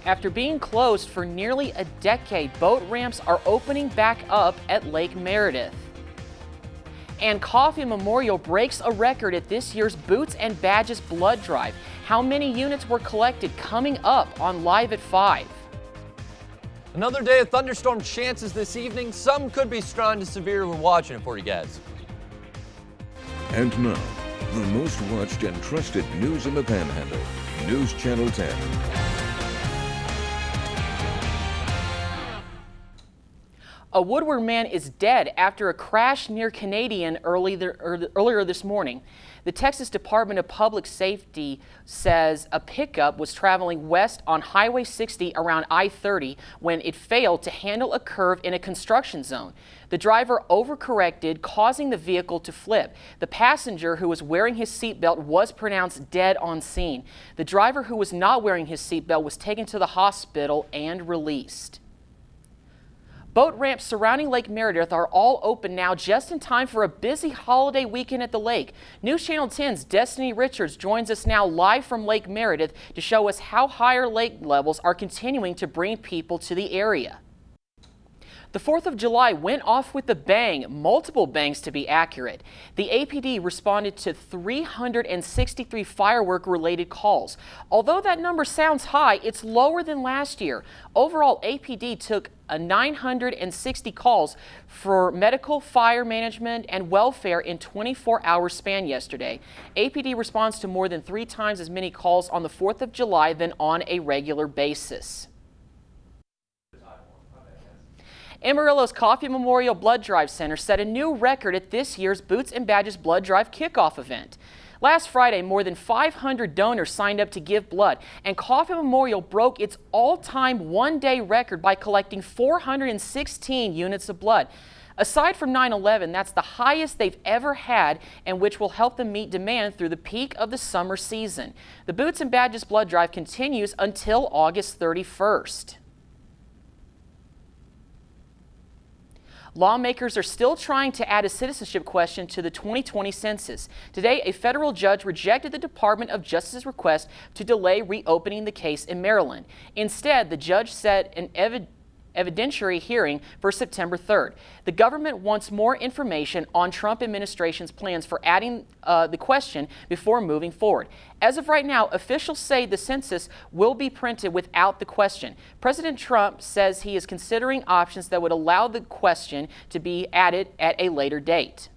After being closed for nearly a decade, boat ramps are opening back up at Lake Meredith. And Coffee Memorial breaks a record at this year's Boots and Badges blood drive. How many units were collected? Coming up on Live at 5. Another day of thunderstorm chances this evening. Some could be strong to severe. We're watching it for you guys. And now, the most watched and trusted news in the Panhandle, News Channel 10. A Woodward man is dead after a crash near Canadian earlier this morning. The Texas Department of Public Safety says a pickup was traveling west on Highway 60 around I-30 when it failed to handle a curve in a construction zone. The driver overcorrected, causing the vehicle to flip. The passenger, who was wearing his seatbelt, was pronounced dead on scene. The driver, who was not wearing his seatbelt, was taken to the hospital and released. Boat ramps surrounding Lake Meredith are all open now, just in time for a busy holiday weekend at the lake. News Channel 10's Destiny Richards joins us now live from Lake Meredith to show us how higher lake levels are continuing to bring people to the area. The 4th of July went off with a bang, multiple bangs to be accurate. The APD responded to 363 firework-related calls. Although that number sounds high, it's lower than last year. Overall, APD took 960 calls for medical, fire management, and welfare in 24-hour span yesterday. APD responds to more than 3 times as many calls on the 4th of July than on a regular basis. Amarillo's Coffee Memorial Blood Drive Center set a new record at this year's Boots and Badges Blood Drive kickoff event. Last Friday, more than 500 donors signed up to give blood, and Coffee Memorial broke its all-time one-day record by collecting 416 units of blood. Aside from 9/11, that's the highest they've ever had, and which will help them meet demand through the peak of the summer season. The Boots and Badges Blood Drive continues until August 31st. Lawmakers are still trying to add a citizenship question to the 2020 census. Today, a federal judge rejected the Department of Justice's request to delay reopening the case in Maryland. Instead, the judge set an evidentiary hearing for September 3rd. The government wants more information on Trump administration's plans for adding the question before moving forward. As of right now, officials say the census will be printed without the question. President Trump says he is considering options that would allow the question to be added at a later date.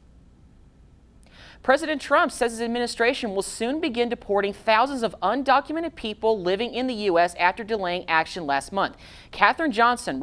President Trump says his administration will soon begin deporting thousands of undocumented people living in the U.S. after delaying action last month. Katherine Johnson